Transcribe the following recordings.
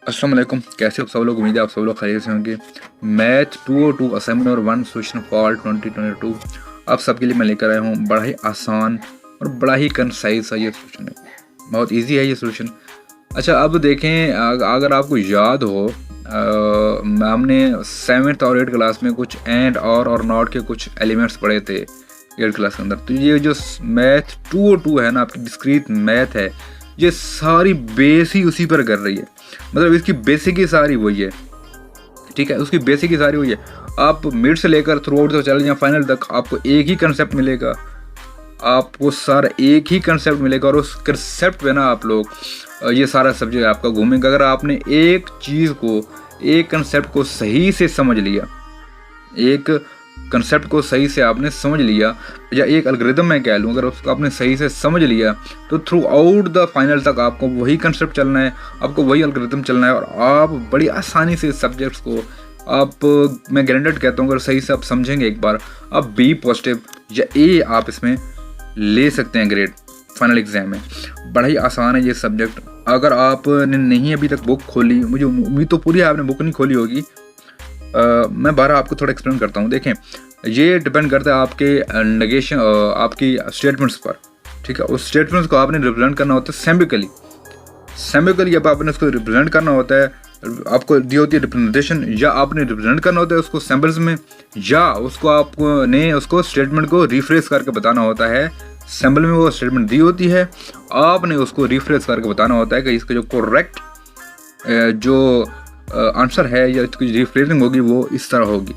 अस्सलाम वालेकुम, कैसे हो सब लोग। उम्मीद है आप सब लोग खैरियत से होंगे। Math 202 assignment number 1 solution for 2022 आप सबके लिए मैं लेकर आया हूँ। बड़ा ही आसान और बड़ा ही कंसाइज सा ये सोल्यूशन है, बहुत इजी है ये सोल्यूशन। अच्छा, अब देखें, अगर आपको याद हो, हमने 7th और 8th क्लास में कुछ एंड और नॉट के कुछ एलिमेंट्स पढ़े थे 8th क्लास के अंदर। तो ये जो मैथ 202 है ना, आपकी डिस्क्रीट मैथ है, ये सारी बेस ही उसी पर कर रही है। मतलब इसकी बेसिक ही सारी वही है, ठीक है, उसकी बेसिक ही सारी वही है। आप मिड से लेकर थ्रू आउट तक चले जाएं फाइनल तक, आपको एक ही कंसेप्ट मिलेगा, आपको सारा एक ही कंसेप्ट मिलेगा। और उस कंसेप्ट पे ना आप लोग ये सारा सब्जेक्ट आपका घूमेगा। अगर आपने एक चीज़ को, एक कंसेप्ट को सही से समझ लिया, एक कंसेप्ट को सही से आपने समझ लिया, या एक एल्गोरिथम मैं कह लूँ, अगर उसको आपने सही से समझ लिया, तो थ्रू आउट द फाइनल तक आपको वही कंसेप्ट चलना है, आपको वही एल्गोरिथम चलना है, और आप बड़ी आसानी से सब्जेक्ट्स को आप, मैं गारंटेड कहता हूँ, अगर सही से आप समझेंगे एक बार, आप बी पॉजिटिव या ए आप इसमें ले सकते हैं ग्रेड फाइनल एग्जाम में। बड़ा ही आसान है ये सब्जेक्ट। अगर आपने नहीं अभी तक बुक खोली, मुझे उम्मीद तो पूरी है आपने बुक नहीं खोली होगी, मैं बारह आपको थोड़ा एक्सप्लेन करता हूँ। देखें, ये डिपेंड करता है आपके नेगेशन, आपकी स्टेटमेंट्स पर, ठीक है। उस स्टेटमेंट्स को आपने रिप्रेजेंट करना होता है सेम्बिकली जब आपने उसको रिप्रेजेंट करना होता है, आपको दी होती है रिप्रेजेंटेशन, या आपने रिप्रेजेंट करना होता है उसको सिंबल्स में, या उसको आपने उसको स्टेटमेंट को रिफ्रेश करके बताना होता है। सिंबल में वो स्टेटमेंट दी होती है, आपने उसको रिफ्रेश करके बताना होता है कि इसका जो करेक्ट जो आंसर है या इसकी रिफ्रेजिंग होगी वो इस तरह होगी।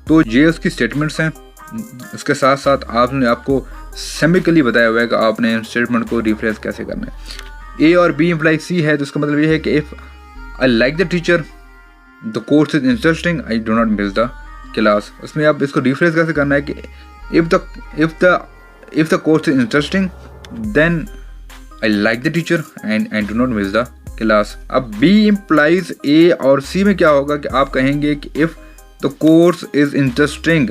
तो ये उसकी स्टेटमेंट्स हैं। इसके साथ साथ आपने आपको सेमिकली बताया हुआ है कि आपने स्टेटमेंट को रिफ्रेश कैसे करना है। ए और बी इम्प्लाई सी है, तो इसका मतलब ये है कि if I like the teacher, the course is interesting, I do not miss the class. उसमें आप इसको रिफ्रेश कैसे करना है कि if the course is interesting then I like the teacher and I do not miss the class. अब B implies A और C में क्या होगा कि आप कहेंगे कि if the course is interesting,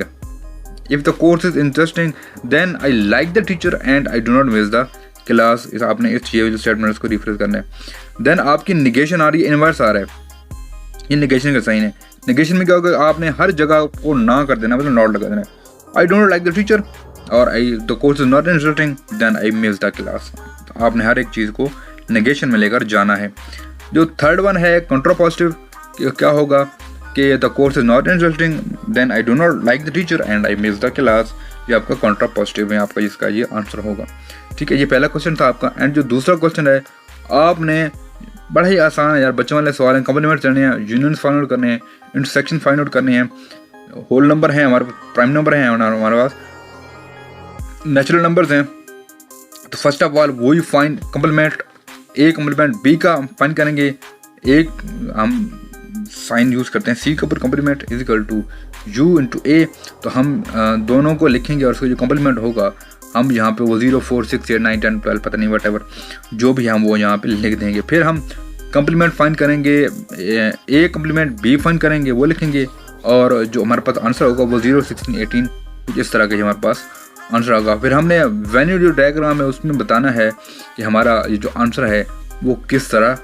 then I like the teacher and I do not miss the class. इस आपने इस चाहिए स्टेटमेंट्स को रिफ्रेश करना है। देन आपकी निगेशन आ रही है, इनवर्स आ रहा है, ये निगेशन का साइन है। निगेशन में क्या होगा, आपने हर जगह को ना कर देना, मतलब नॉट लगा देना। I don't like the teacher और the course is not interesting then I miss the class. आपने हर एक चीज़ को नेगेशन में लेकर जाना है। जो थर्ड वन है कंट्रापोजिटिव, क्या होगा कि the course is not interesting then I do not like the teacher and I miss the class. ये आपका कंट्रापोजिटिव है, आपका जिसका ये आंसर होगा, ठीक है। ये पहला क्वेश्चन था आपका। एंड जो दूसरा क्वेश्चन है, आपने बड़ा ही आसान है यार, बच्चों वाले सवाल हैं, कॉम्प्लीमेंट करने हैं, यूनियंस फाइंड आउट करने हैं, इंटरसेक्शन फाइंड आउट करने हैं, होल नंबर है हमारे, प्राइम नंबर है हमारे पास, नेचुरल नंबर्स हैं। तो फर्स्ट ऑफ ऑल वही find complement A complement B का फाइंड करेंगे। एक हम साइन यूज़ करते हैं सी के ऊपर, complement is equal to U into A. तो हम दोनों को लिखेंगे और उसका जो कॉम्प्लीमेंट होगा हम यहाँ पे वो 0, 4, 6, 8, 9, 10, 12 पता नहीं वट एवर जो भी हम वो यहाँ पे लिख देंगे। फिर हम कॉम्प्लीमेंट फाइंड करेंगे, ए कॉम्प्लीमेंट बी फाइंड करेंगे, वो लिखेंगे, और जो हमारे पास आंसर होगा वो 0, 16, 18 कुछ इस तरह के हमारे पास आंसर होगा। फिर हमने वेन्यू जो डायग्राम है उसमें बताना है कि हमारा ये जो आंसर है वो किस तरह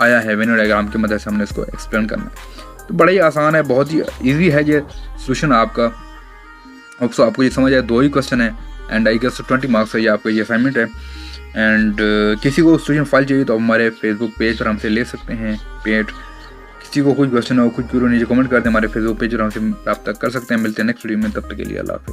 आया है, वेन्यू डायग्राम की मदद से हमने इसको एक्सप्लेन करना है। तो बड़ा ही आसान है, बहुत ही ईजी है ये सोल्यूशन आपका। ऑप्सो आपको ये समझ आए, 2 ही क्वेश्चन है एंड आई गेस 20 मार्क्स है ये आपका ये असाइनमेंट है। एंड किसी को सोल्यूशन फाइल चाहिए तो हमारे फेसबुक पेज पर हमसे ले सकते हैं पेड। किसी को कुछ क्वेश्चन हो, कुछ क्यूरी नीचे कमेंट कर दें, हमारे फेसबुक पेज पर हमसे प्राप्त कर सकते हैं। मिलते हैं नेक्स्ट वीडियो में, तब तक के लिए अल्लाह हाफ़िज़।